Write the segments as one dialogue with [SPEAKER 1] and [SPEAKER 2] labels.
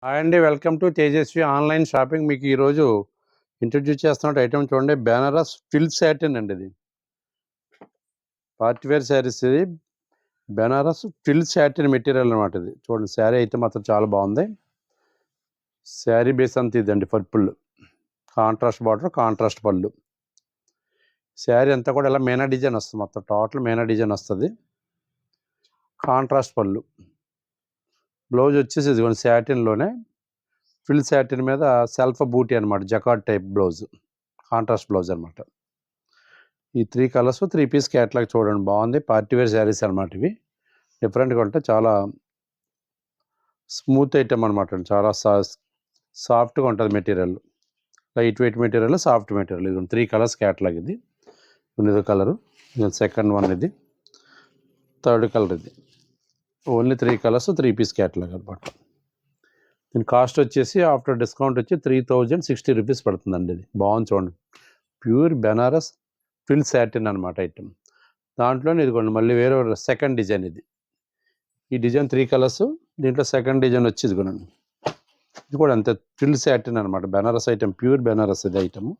[SPEAKER 1] Hi అండి, welcome to Tejaswi online shopping. మీకు ఈరోజు ఇంట్రడ్యూస్ చేస్తున్న ఐటమ్ చూడండి, బెనారస్ ఫిల్ సాటిన్ అండి. ఇది పార్టీవేర్ శారీస్. ఇది బెనారస్ ఫిల్ సాటిన్ మెటీరియల్ అనమాట. ఇది చూడండి, శారీ అయితే మాత్రం చాలా బాగుంది. శారీ బేస్ అంతా ఇదండి, పర్పుల్ కాంట్రాస్ట్ బార్డర్, కాంట్రాస్ట్ పళ్ళు. శారీ అంతా కూడా ఇలా మేనా డిజైన్ వస్తుంది, మొత్తం టోటల్ మేనా డిజైన్ వస్తుంది. కాంట్రాస్ట్ పళ్ళు. బ్లౌజ్ వచ్చేసి ఇదిగోండి శాటిన్లోనే ఫిల్ సాటిన్ మీద సెల్ఫ్ బూటీ అనమాట, jacquard type blouse, contrast blouse అనమాట. ఈ 3 కలర్స్ 3 పీస్ క్యాట్లాగ్ చూడండి, బాగుంది. పార్టీవేర్ శారీస్ అనమాట. ఇవి డిఫరెంట్గా ఉంటాయి, చాలా స్మూత్ ఐటమ్ అనమాట. చాలా సాఫ్ట్గా ఉంటుంది material, light weight material, soft material. ఇది 3 కలర్స్ క్యాట్లాగ్. ఇది ఇది కలరు, సెకండ్ వన్, ఇది థర్డ్ కలర్. ఇది ఓన్లీ 3 కలర్స్ 3 పీస్ క్యాట్లాగ్ అనమాట. దీని కాస్ట్ వచ్చేసి ఆఫ్టర్ డిస్కౌంట్ వచ్చి 3060 రూపీస్ పడుతుందండి. ఇది బాగుంది చూడండి, ప్యూర్ బెనారస్ ఫిల్ సాటిన్ అనమాట ఐటమ్. దాంట్లోనే ఇదిగోండి మళ్ళీ వేరే సెకండ్ డిజైన్. ఇది ఈ డిజైన్ 3 కలర్స్, దీంట్లో సెకండ్ డిజైన్ వచ్చి ఇదిగోండి, ఇది కూడా అంతే ఫిల్ సాటిన్ అనమాట. బెనారస్ ఐటమ్, ప్యూర్ బెనారస్ ఇది ఐటమ్.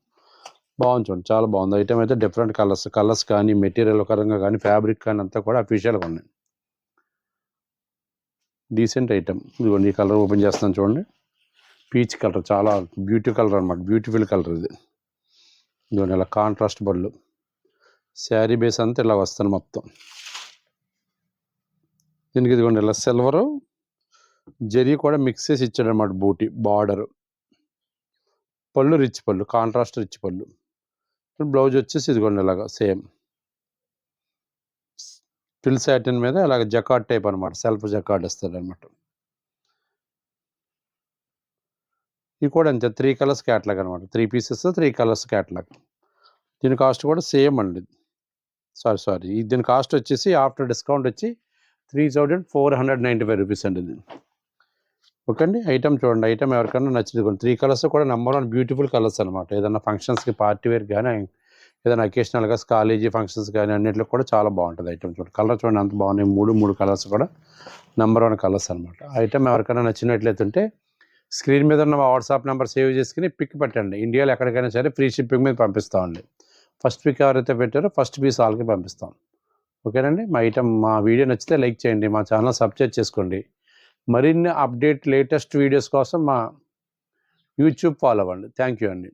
[SPEAKER 1] బాగుంది చూడండి, చాలా బాగుంది ఐటమ్. అయితే డిఫరెంట్ కలర్స్ కానీ మెటీరియల్ పరంగా కానీ ఫ్యాబ్రిక్ కానీ అంతా కూడా అఫీషియల్గా ఉన్నాయి. Decent item. ఇదిగోండి, ఈ కలర్ ఓపెన్ చేస్తాను చూడండి, పీచ్ కలర్, చాలా బ్యూటీ కలర్ అనమాట, బ్యూటిఫుల్ కలర్ ఇది. ఇదిగోండి ఇలా కాంట్రాస్ట్ బళ్ళు. శారీ బేస్ అంతా ఇలా వస్తుంది మొత్తం. దీనికి ఇదిగోండి ఇలా సిల్వరు జరీ కూడా మిక్స్ చేసి ఇచ్చాడు అనమాట, బూటీ బార్డర్. పళ్ళు రిచ్ పళ్ళు, కాంట్రాస్ట్ రిచ్ పళ్ళు. బ్లౌజ్ వచ్చేసి ఇదిగోండి ఇలాగా సేమ్ ఫిల్ సాటిన్ మీద ఇలాగ జకార్డ్ టైప్ అనమాట, సెల్ఫ్ జకార్డ్ వస్తుంది అనమాట. ఇది కూడా అంతే 3 కలర్స్ క్యాట్లాగ్ అనమాట, 3 పీసెస్ 3 కలర్స్ క్యాట్లాగ్. దీని కాస్ట్ కూడా సేమ్ అండి. సారీ దీని కాస్ట్ వచ్చేసి ఆఫ్టర్ డిస్కౌంట్ వచ్చి 3495 రూపీస్ అండి. ఇది ఓకే అండి. ఐటమ్ చూడండి, ఐటమ్ ఎవరికైనా నచ్చింది. 3 కలర్స్ కూడా నెంబర్ 1 బ్యూటిఫుల్ కలర్స్ అనమాట. ఏదైనా ఫంక్షన్స్కి, పార్టీ వేర్ కానీ, ఏదైనా అకేషనల్గా కాలేజీ ఫంక్షన్స్ కానీ అన్నింటిలో కూడా చాలా బాగుంటుంది ఐటమ్. చూడండి కలర్ చూడండి, అంత బాగున్నాయి. 3 కలర్స్ కూడా నెంబర్ 1 కలర్స్ అనమాట. ఐటమ్ ఎవరికైనా నచ్చినట్లయితే స్క్రీన్ మీద ఉన్న వాట్సాప్ నెంబర్ సేవ్ చేసుకుని పిక్ పెట్టండి. ఇండియాలో ఎక్కడికైనా సరే ఫ్రీ షిప్పింగ్ మీద పంపిస్తామండి. ఫస్ట్ పిక్ ఎవరైతే పెట్టారో ఫస్ట్ పీస్ వాళ్ళకి పంపిస్తాం. ఓకేనండి. మా వీడియో నచ్చితే లైక్ చేయండి, మా ఛానల్ సబ్స్క్రైబ్ చేసుకోండి. మరిన్ని అప్డేట్ లేటెస్ట్ వీడియోస్ కోసం మా యూట్యూబ్ ఫాలో అవ్వండి. థ్యాంక్ యూ అండి.